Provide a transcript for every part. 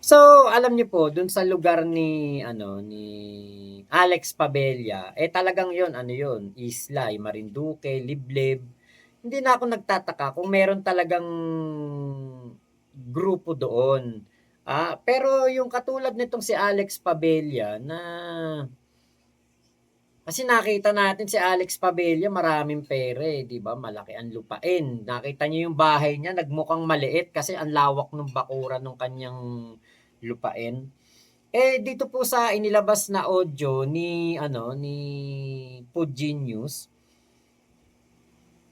So, alam niyo po dun sa lugar ni ano, ni Alex Pabella, talagang yon ano yon isla, Marinduque, liblib. Hindi na ako nagtataka kung meron talagang grupo doon. Pero yung katulad nitong si Alex Pabella na kasi nakita natin si Alex Pabella maraming pera, 'di ba, malaki ang lupain. Nakita niyo yung bahay niya nagmukhang maliit kasi ang lawak nung bakuran nung kanyang lupain. Dito po sa inilabas na audio ni Food Genius,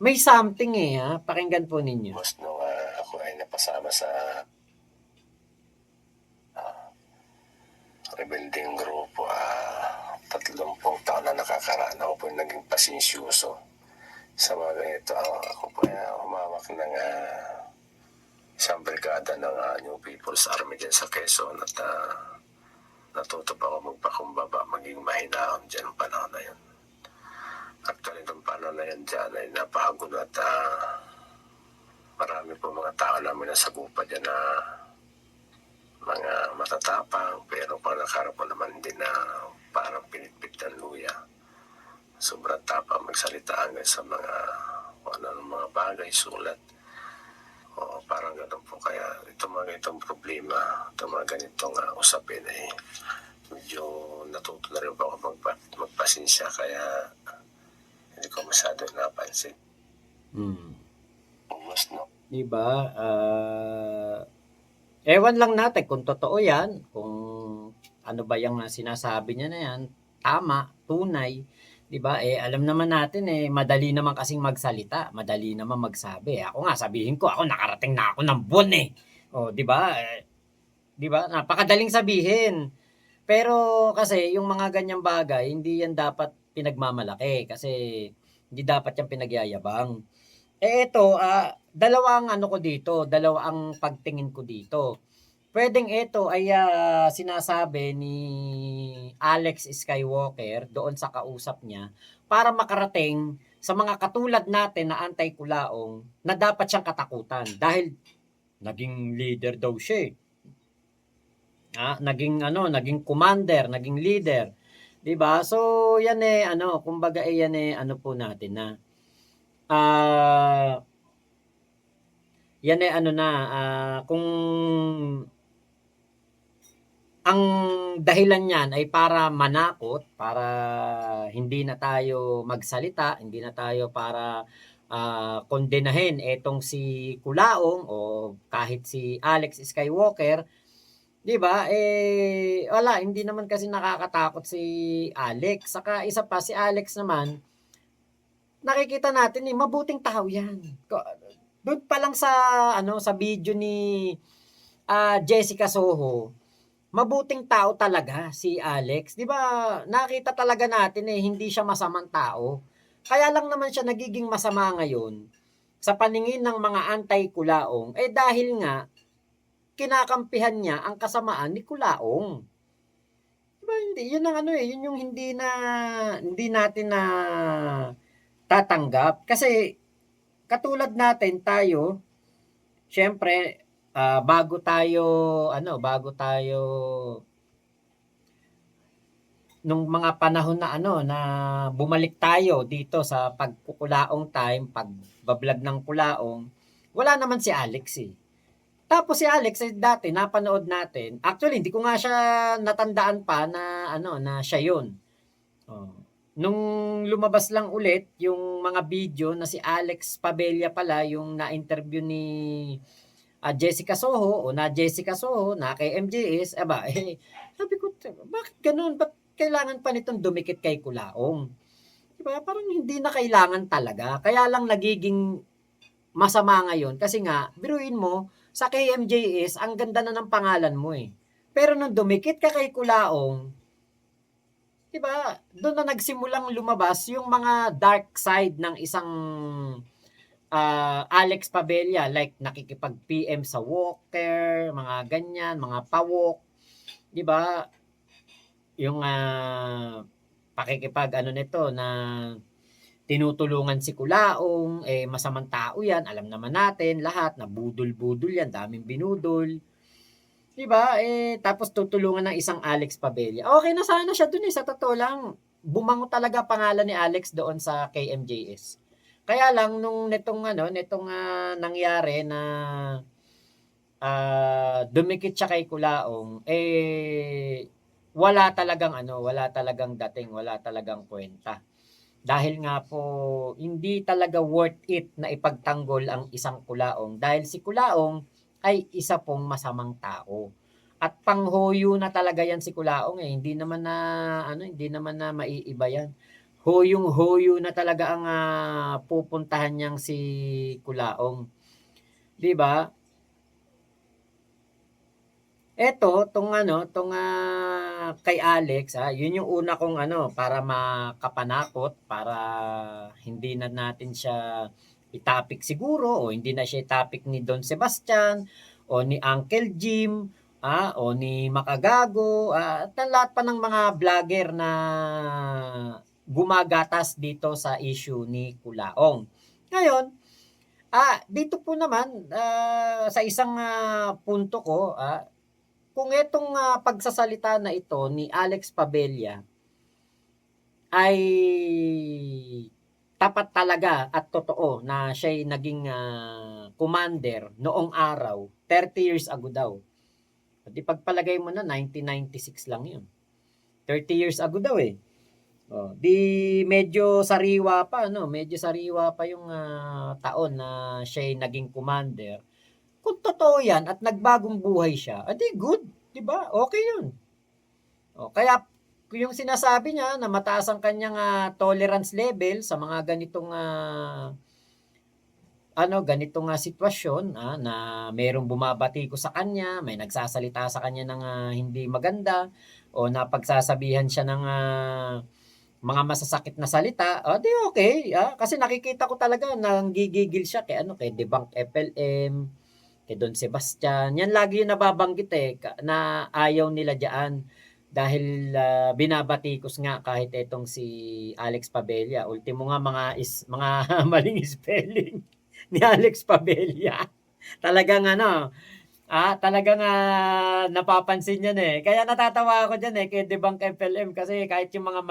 may something, pakinggan po ninyo. Tapos nung ako ay napasama sa rebelding grupo, 30 taon na nakakaraan ako po yung naging pasensyoso sa mga ganito. Ako po ay humawak ng isang brigada ng New People's Army dyan sa Quezon at natuto pa ako magpakumbaba, maging mahinahon dyan ang panahon na yun. Actually, nung panahon na yan dyan ay napahagulo at marami po mga tao namin na sagupa dyan na mga matatapang, pero pag nakarap mo naman din na parang pinitpit ng luya. Sobrang tapang magsalita hanggang sa mga mga bagay, sulat. O parang ganun po. Kaya itong mga ganitong problema, itong mga ganitong usapin medyo natuto na rin po ako magpasensya, kaya hindi ko masyado napansin. Almost no. Diba? Ewan lang natin kung totoo yan, kung ano ba yung sinasabi niya na yan, tama, tunay. 'Di ba? Alam naman natin madali naman kasing magsalita, madali naman magsabi. Ako nga sabihin ko, ako nakarating na ako ng buwan Oh, 'di ba? 'Di ba? Napakadaling sabihin. Pero kasi yung mga ganyang bagay, hindi yan dapat pinagmamalaki kasi hindi dapat yan pinagyayabang. Ito, dalawa ang ano ko dito, dalawa ang pagtingin ko dito. Puwedeng ito ay sinasabi ni Alex Skywalker doon sa kausap niya para makarating sa mga katulad natin na anti-kulaong na dapat siyang katakutan dahil naging leader daw siya. Naging commander, naging leader, 'di ba? So, yan kumbaga yan ano po natin na yan kung ang dahilan niyan ay para manakot, para hindi na tayo magsalita, hindi na tayo para kondenahin etong si Kulaong o kahit si Alex Skywalker, 'di ba? Wala, hindi naman kasi nakakatakot si Alex. Saka isa pa, si Alex naman, nakikita natin mabuting tao 'yan. Doon pa lang sa sa video ni Jessica Soho, mabuting tao talaga si Alex. 'Di ba? Nakita talaga natin hindi siya masamang tao. Kaya lang naman siya nagiging masama ngayon sa paningin ng mga anti-kulaong dahil nga kinakampihan niya ang kasamaan ni Kulaong. 'Di ba hindi? Yun ang yun yung hindi natin na tatanggap. Kasi katulad natin tayo, siyempre bago tayo nung mga panahon na na bumalik tayo dito sa pagkukulaong time, pagbablog ng kulaong, wala naman si Alex Tapos si Alex dati napanood natin, actually hindi ko nga siya natandaan pa na na siya 'yun. Oh. Nung lumabas lang ulit yung mga video na si Alex Pabella pala yung na-interview ni Jessica Soho o na Jessica Soho na kay MJS, sabi ko, bakit ganun? Ba't kailangan pa nitong dumikit kay Kulaong? Diba? Parang hindi na kailangan talaga. Kaya lang nagiging masama ngayon kasi nga, biruin mo, sa KMJS, ang ganda na ng pangalan mo Pero nung dumikit ka kay Kulaong, diba, doon na nagsimulang lumabas yung mga dark side ng isang Alex Pabella, like nakikipag-PM sa Walker, mga ganyan, mga pawok, 'di ba? Yung pakikipag nito na tinutulungan si Kulaong, masamang tao 'yan, alam naman natin lahat na budol-budol 'yan, daming binudol. 'Di ba? Tapos tutulungan ng isang Alex Padilla. Okay na sana siya dun, sa totoo lang. Bumango talaga pangalan ni Alex doon sa KMJS. Kaya lang nung nangyari na, dumikit siya kay Kulaong, wala talagang dating, wala talagang kuwenta. Dahil nga po hindi talaga worth it na ipagtanggol ang isang Kulaong dahil si Kulaong ay isa pong masamang tao. At panghuyo na talaga 'yan si Kulaong, hindi naman na maiiba 'yan. Huyong-huyo na talaga ang, pupuntahan niyang si Kulaong, 'di ba? Eto, 'tong kay Alex, 'yun yung una kong para makapanakot, para hindi na natin siya i-topic siguro o hindi na siya i-topic ni Don Sebastian o ni Uncle Jim, o ni Makagago, at ang lahat pa ng mga vlogger na gumagatas dito sa issue ni Kulaong. Ngayon, dito po naman, sa isang, punto ko, kung itong, pagsasalita na ito ni Alex Padilla ay tapat talaga at totoo na siya'y naging, commander noong araw, 30 years ago daw. O di pagpalagay mo na 1996 lang 'yun. 30 years ago daw, eh. Oh, di medyo sariwa pa yung, taon na siya'y naging commander. Kung totoo 'yan at nagbagong buhay siya, adi good, 'di ba? Okay 'yun. Kaya yung sinasabi niya na mataas ang kanyang, tolerance level sa mga ganitong sitwasyon, na merong bumabati ko sa kanya, may nagsasalita sa kanya ng, hindi maganda o napagsasabihan siya ng, mga masasakit na salita, di okay, kasi nakikita ko talaga nanggigigil siya kay Debunk FLM, kay Don Sebastian, 'yan lagi yung nababanggit, na ayaw nila diyaan dahil, binabatikos nga kahit itong si Alex Padilla, ultimo nga mga maling spelling ni Alex Padilla. Talagang talagang, napapansin 'yan, kaya natatawa ako diyan, kay Debunk FLM kasi kahit yung mga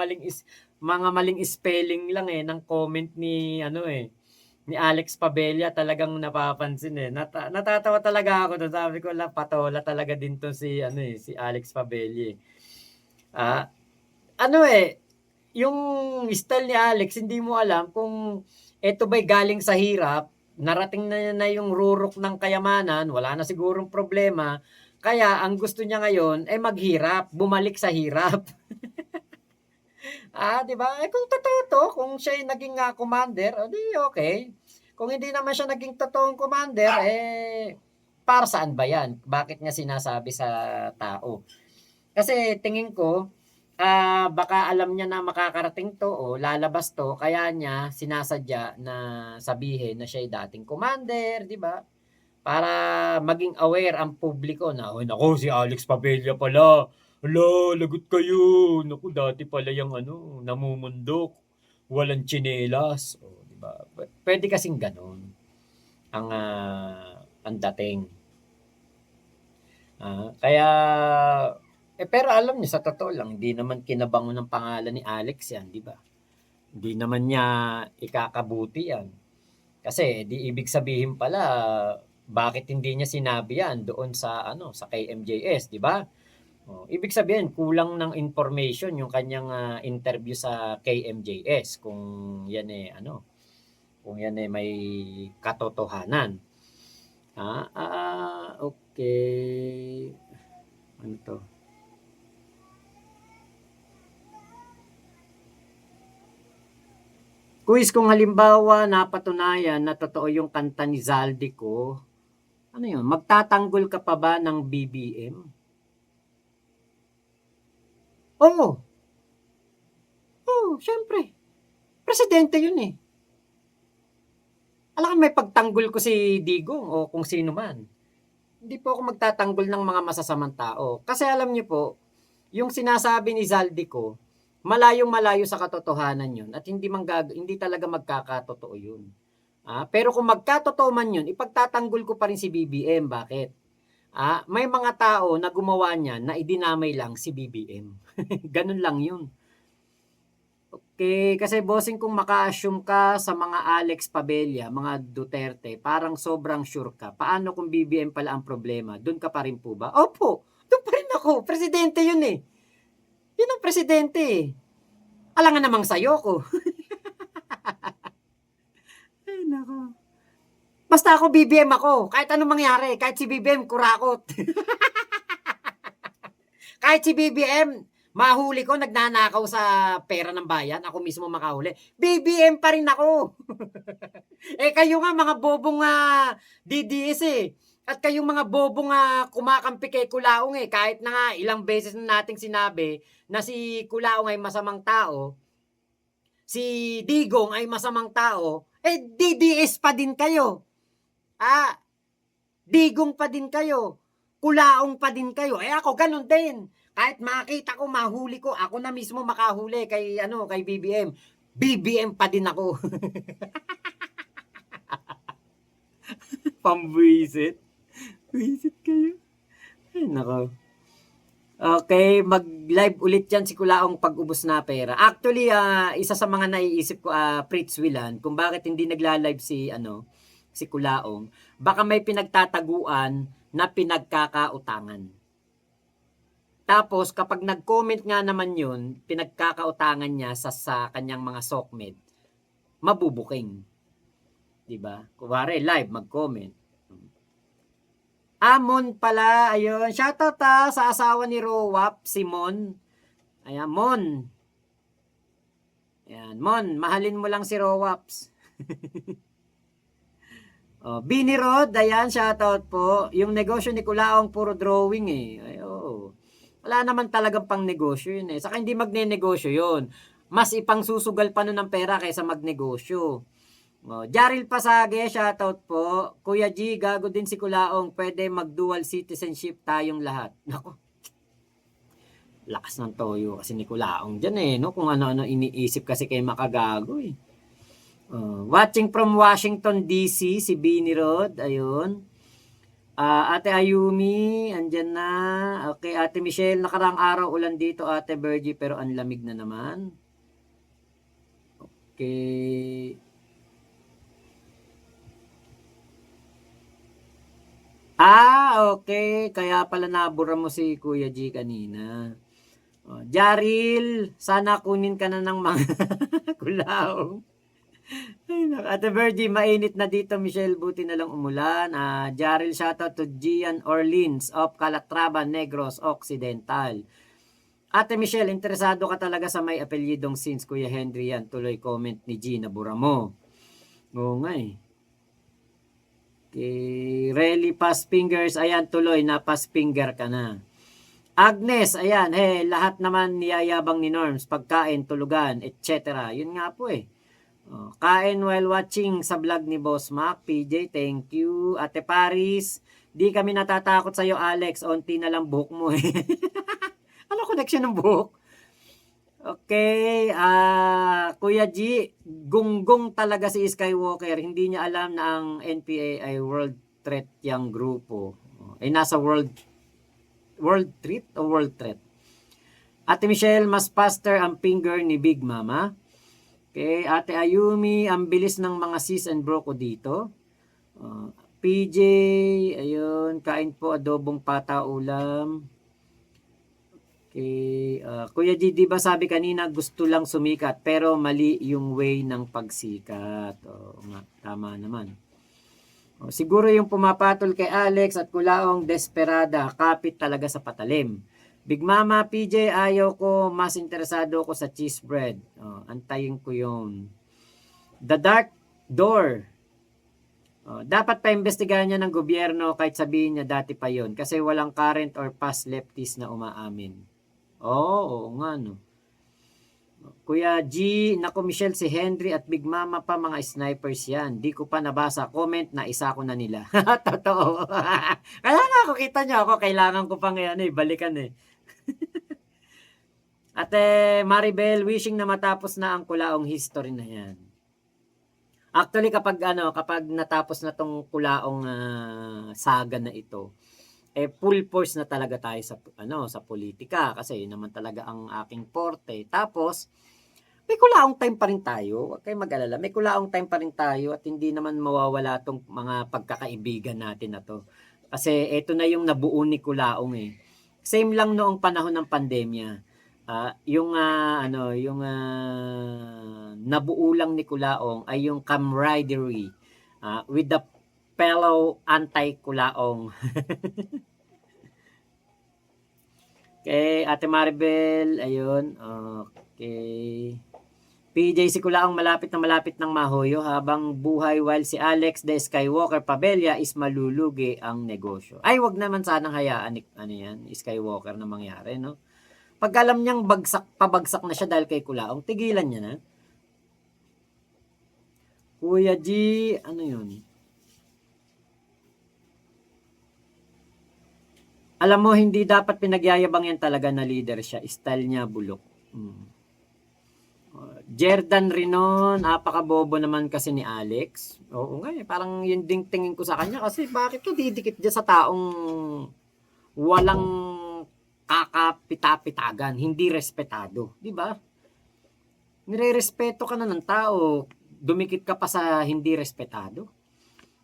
maling spelling lang, ng comment ni Alex Padilla talagang napapansin, natatawa talaga ako dun, sabi ko, patola talaga din 'to si Alex Padilla, eh. Ah, ano, yung style ni Alex hindi mo alam kung eto ba'y galing sa hirap, narating na niya na yung rurok ng kayamanan, wala na sigurong problema, kaya ang gusto niya ngayon, maghirap, bumalik sa hirap. 'Di ba? Kung totoo 'to, kung siya'y naging, commander, o di okey. Kung hindi naman siya naging totoong commander, para saan ba 'yan? Bakit niya sinasabi sa tao? Kasi tingin ko, baka alam niya na makakarating 'to o lalabas 'to kaya niya sinasadya na sabihin na siya'y dating commander, 'di ba? Para maging aware ang publiko na, "Uy, naku si Alex Padilla pala. Hala, lagot kayo. Naku, dati pala yang namumundok, walang tsinelas." Oh, 'di ba? Puwede kasing gano'n ang dating. Kaya pero alam niyo sa totoo lang hindi naman kinabango ng pangalan ni Alex 'yan, 'di ba? Hindi naman niya ikakabuti 'yan. Kasi di ibig sabihin pala bakit hindi niya sinabi 'yan doon sa kay MJS, 'di ba? Ibig sabihin kulang ng information yung kanyang, interview sa KMJS kung 'yan, may katotohanan. Okey. Ano 'to? Quiz, kung halimbawa napatunayan na totoo yung kanta ni Zaldico, ano yun, magtatanggol ka pa ba ng BBM? Oo. Oo, siyempre. Presidente yun, eh. Alangan may pagtanggol ko si Digong o kung sino man. Hindi po ako magtatanggol ng mga masasamang tao. Kasi alam niyo po, yung sinasabi ni Zaldico, malayong-malayo sa katotohanan yun at hindi talaga magkakatotoo yun. Pero kung magkatotoo man yun, ipagtatanggol ko pa rin si BBM. Bakit? May mga tao na gumawa niyan na idinamay lang si BBM. Gano'n lang 'yun. Okay, kasi bossing kung maka-assume ka sa mga Alex Pabella, mga Duterte, parang sobrang sure ka. Paano kung BBM pala ang problema, do'n ka pa rin po ba? Opo, do'n pa rin ako, presidente 'yun, eh. 'Yun ang presidente, eh. Alangan namang sayo ko. Ay naku. Basta ako BBM ako, kahit anong mangyari, kahit si BBM kurakot. Kahit si BBM, mahuli ko nagnanakaw sa pera ng bayan, ako mismo makahuli, BBM pa rin ako. Kayo nga mga bobong DDS at kayong mga bobong kumakampi kay Kulaong kahit na nga ilang beses na nating sinabi na si Kulaong ay masamang tao, si Digong ay masamang tao, DDS pa din kayo. Digong pa din kayo. Kulaong pa din kayo. Ako ganun din. Kahit makita ko, mahuli ko, ako na mismo makahuli kay BBM. BBM pa din ako. Pambwisit. Wisit kayo. Ay, nako. Okay, mag-live ulit yan si Kulaong pag ubos na pera. Actually, isa sa mga naiisip ko, Fritz Willan, kung bakit hindi nagla-live si Kulaong, baka may pinagtataguan na pinagkakautangan. Tapos, kapag nag-comment nga naman yun, pinagkakautangan niya sa kanyang mga sokmed, mabubuking. Diba? Kuwari, live, mag-comment. Mon pala, ayun. Shoutout sa asawa ni Rowap, si Mon. Ayan, Mon. Ayan, Mon, mahalin mo lang si Rowaps. Bini Rod, ayan, shoutout po. Yung negosyo ni Kulaong, puro drawing Wala naman talagang pang negosyo yun Saka hindi magne-negosyo yun. Mas ipang susugal pa nun ng pera kaysa magnegosyo. Jaril Pasage, shoutout po. Kuya G, gago din si Kulaong. Pwede mag-dual citizenship tayong lahat. Nako. Lakas ng toyo kasi ni Kulaong dyan no? Kung ano-ano iniisip kasi kay makagago Watching from Washington DC, si Bini Rod, ayun. Ate Ayumi, andyan na. Okay, Ate Michelle, nakarang araw ulan dito, Ate Bergie, pero ang lamig na naman. Okay. Okay. Kaya pala nabura mo si Kuya G kanina. Jaril, sana kunin ka na ng mga Kulaong. Ate Virgie, mainit na dito, Michelle. Buti na lang umulan. Jaril, shoutout to Gian Orleans of Calatrava, Negros Occidental. Ate Michelle, interesado ka talaga sa may apelyidong since Kuya Henry yan. Tuloy comment ni Gina Buramo. Oo nga Okay. Relly pass fingers. Ayan, tuloy na pass finger ka na. Agnes, ayan. Lahat naman niyayabang ni Norms. Pagkain, tulugan, etc. Yun nga po Kain while watching sa vlog ni Boss Mac. PJ, thank you. Ate Paris, di kami natatakot sa'yo, Alex. Onti na lang buhok mo Ano connection ng buhok? Okay, Kuya G, gunggong talaga si Skywalker. Hindi niya alam na ang NPA ay world threat yang grupo. Nasa world threat o world threat? Ate Michelle, mas faster ang finger ni Big Mama. Okay, Ate Ayumi, ang bilis ng mga sis and bro ko dito. PJ, ayun, kain po adobong pata ulam. Okay, Kuya G, di ba sabi kanina gusto lang sumikat pero mali yung way ng pagsikat. Tama naman. Siguro yung pumapatol kay Alex at Kulaong desperada, kapit talaga sa patalim. Big Mama, PJ, ayaw ko, mas interesado ko sa cheese bread. Antayin ko yun. The Dark Door. Dapat pa imbestigahan niya ng gobyerno kahit sabihin niya dati pa yon kasi walang current or past leftist na umaamin. Oo nga no. Kuya G, nako Michelle, si Henry at Big Mama pa mga snipers yan. Di ko pa nabasa. Comment na isa ko na nila. Totoo. Kaya nga ako, kita niyo ako, kailangan ko pa ngayon balikan Ate Maribel, wishing na matapos na ang Kulaong history na yan. Actually, kapag natapos na tong Kulaong saga na ito, full force na talaga tayo sa politika kasi yun naman talaga ang aking forte. Tapos may kulaong time pa rin tayo, huwag kayong mag-alala. May kulaong time pa rin tayo at hindi naman mawawala 'tong mga pagkakaibigan natin na 'to. Kasi eto na yung nabuo ni Kulaong, eh. Same lang noong panahon ng pandemya. Nabuo lang ni Kulaong ay yung camaraderie with the fellow anti-Kulaong. Kay Ate Maribel, ayun, okay. PJ si Kulaong malapit na malapit ng mahuyo habang buhay while si Alex the Skywalker Pabella is malulugi ang negosyo. Ay, wag naman sanang hayaan yan, Skywalker na mangyari, no? Pag alam niyang pabagsak na siya dahil kay Kulaong, tigilan niya na. Kuya G, ano yun? Alam mo, hindi dapat pinagyayabang yan talaga na leader siya. Style niya bulok. Jerdan Rinon, napakabobo naman kasi ni Alex. Oo nga, parang yun ding tingin ko sa kanya kasi bakit ka didikit dyan sa taong walang kakapita-pitagan, hindi respetado, di ba? Nire-respeto ka na ng tao, dumikit ka pa sa hindi respetado.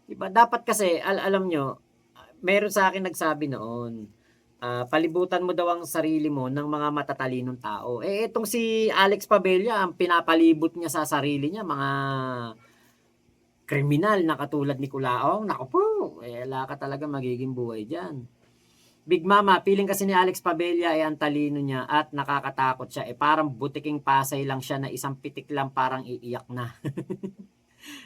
Di ba? Dapat kasi, alam nyo, meron sa akin nagsabi noon, palibutan mo daw ang sarili mo ng mga matatalinong tao. Itong si Alex Pabella, ang pinapalibot niya sa sarili niya, mga kriminal na katulad ni Kulaong. Naku po, wala ka talaga magiging buhay dyan. Big Mama, feeling kasi ni Alex Pabella ay ang talino niya at nakakatakot siya. Parang butiking pasay lang siya na isang pitik lang parang iiyak na.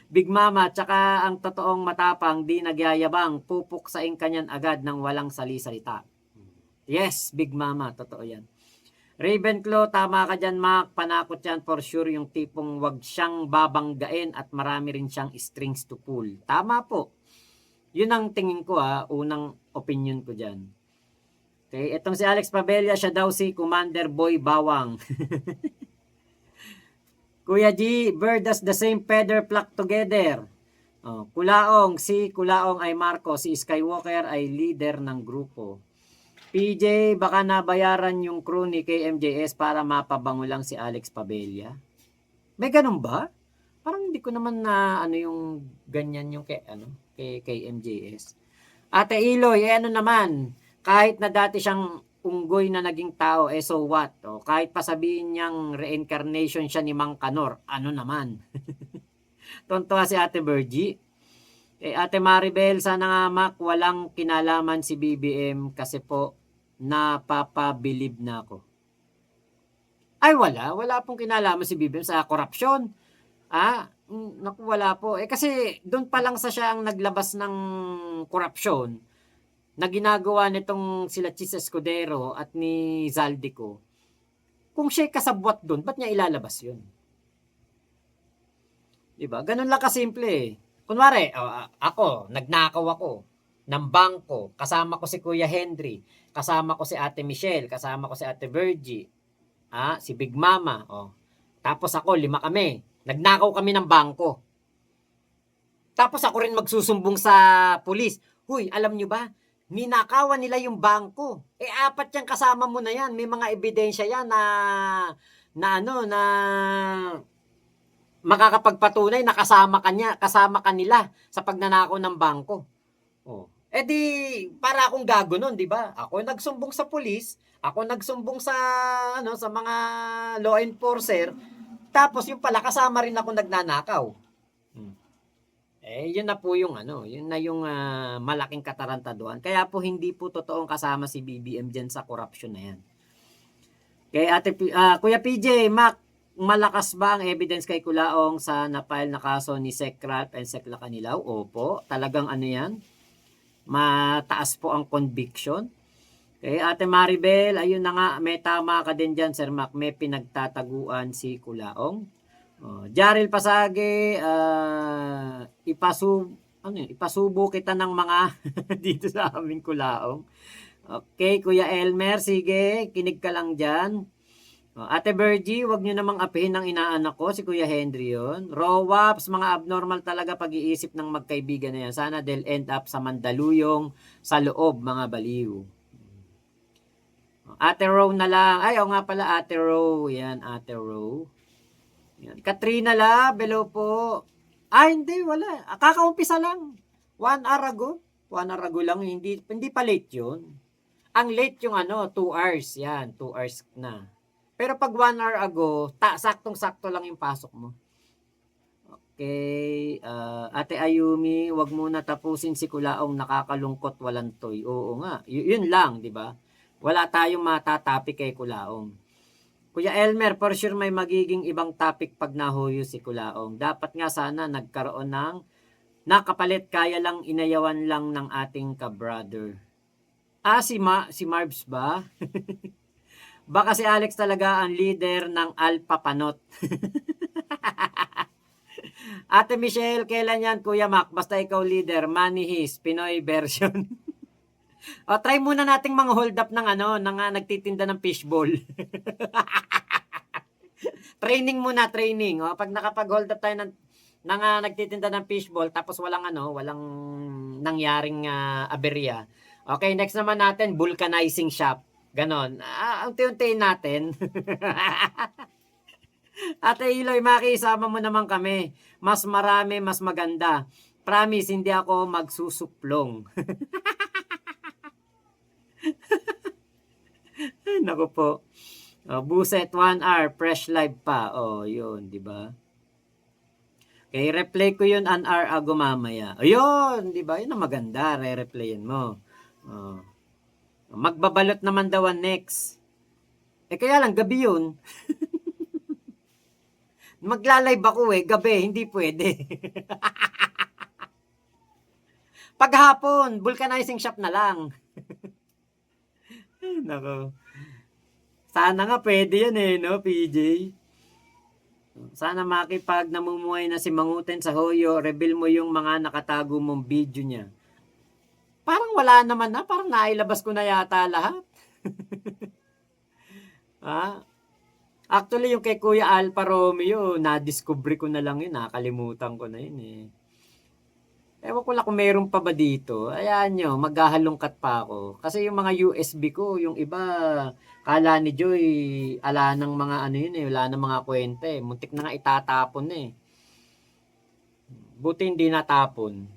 Big Mama, tsaka ang totoong matapang, di nagyayabang, pupuksain kanyan agad ng walang sali-salita. Yes, Big Mama, totoo yan. Ravenclaw, tama ka dyan, Mac. Panakot yan for sure, yung tipong wag siyang babanggain at marami rin siyang strings to pull. Tama po. Yun ang tingin ko unang opinion ko dyan. Okay, itong si Alex Pabella, siya daw si Commander Boy Bawang. Kuya G, bird does the same feather flock together. Kulaong ay Marco, si Skywalker ay leader ng grupo. PJ, baka nabayaran yung crew ni KMJS para mapabango lang si Alex Pabella. May ganun ba? Parang hindi ko naman na yung ganyan yung kay KMJS. Ate Iloy, ano naman, kahit na dati siyang unggoy na naging tao, so what? Kahit pa sabihin niyang reincarnation siya ni Mang Kanor, ano naman? Tontuwa si Ate Virgie. Ate Maribel, sana nga Mac, walang kinalaman si BBM kasi po napapabilib na ako. Ay wala pong kinalaman si BBM sa korupsyon. Naku, wala po. Kasi doon pa lang sa siya ang naglabas ng korupsyon na ginagawa nitong sila Chis Escudero at ni Zaldico. Kung siya kasabwat doon, ba't niya ilalabas yun? Diba? Ganun lang kasimple. Kunwari, ako, nagnakaw ako ng bangko, kasama ko si Kuya Henry, kasama ko si Ate Michelle, kasama ko si Ate Virgie, si Big Mama, tapos ako, 5 kami, nagnakaw kami ng bangko. Tapos ako rin magsusumbong sa pulis, huy, alam nyo ba, ninakawan nila yung bangko. 4 yung kasama mo na yan, may mga ebidensya yan na makakapagpatunay na kasama kanila sa pagnanakaw ng bangko. Para akong gago nun, di ba? Ako nagsumbong sa pulis, ako nagsumbong sa mga law enforcer, tapos yung pala kasama rin ako nagnanakaw. Yun na po yung yun na yung malaking katarantaduhan. Kaya po hindi po totoong kasama si BBM diyan sa corruption na yan. Kaya Kuya PJ, Mac, malakas ba ang evidence kay Kulaong sa na-file na kaso ni Sec Ralph and Sec Lacanilaw? Opo, talagang yan. Mataas po ang conviction. Kay Ate Maribel, ayun na nga, may tama ka din dyan, Sir Mac, may pinagtataguan si Kulaong. Jaril Pasage, ipasubo kita ng mga dito sa aming Kulaong. Okay, Kuya Elmer, sige, kinig ka lang dyan. Ate Virgie, wag nyo namang apihin ng inaanak ko, si Kuya Henry yun. Rowaps, mga abnormal talaga pag-iisip ng magkaibigan na yan. Sana they'll end up sa Mandaluyong, sa loob, mga baliw. Ate Row na lang. Ay, nga pala, Ate Row. Yan, Ate Row. Yan. Katrina la, below po. Hindi, wala. Kakaumpisa lang. 1 hour ago. 1 hour ago lang. Hindi pa late yun. Ang late yung 2 hours. Yan, 2 hours na. Pero pag 1 hour ago, saktong-sakto lang yung pasok mo. Okay. Ate Ayumi, wag muna tapusin si Kulaong, nakakalungkot, walang toy. Oo nga. Yun lang, di ba? Wala tayong matatapik kay Kulaong. Kuya Elmer, for sure may magiging ibang topic pag nahuyo si Kulaong. Dapat nga sana nagkaroon ng nakapalit, kaya lang inayawan lang ng ating ka-brother. Si Marbs ba? Baka si Alex talaga ang leader ng Alpha Panot. Ate Michelle, kailan yan, Kuya Mac? Basta ikaw leader, Money His, Pinoy version. Try muna nating mga hold up ng nagtitinda ng fishball. Training muna, training. Pag nakapag-hold up tayo ng nagtitinda ng fishball tapos walang nangyaring aberya. Okay, next naman natin, vulcanizing shop. Ganon. Unti-untiin natin. Ate Iloy, makisama mo naman kami. Mas marami, mas maganda. Promise, hindi ako magsusuplong. Naku po. Buset, 1 hour, fresh live pa. Yun, di ba? Okay, replay ko yun an hour ago mamaya. Ayun, di ba? Yun ang maganda, re-replayin mo. Magbabalot naman daw ang next. Kaya lang, gabi yun. Magla-live ako gabi, hindi pwede. Paghapon, vulcanizing shop na lang. Nako. Sana nga pwede yan no, PJ? Sana makipag namumuhay na si Manguten sa Hoyo, reveal mo yung mga nakatago mong video niya. Parang wala naman na, parang nailabas ko na yata lahat. Actually, yung kay Kuya Alfa Romeo, na-discover ko na lang yun, nakalimutan ko na yun Ewan ko lang kung meron pa ba dito. Ayan nyo, maghahalongkat pa ako. Kasi yung mga USB ko, yung iba, kala ni Joy, ala ng mga wala ng mga kwenta Muntik na nga itatapon Buti hindi natapon.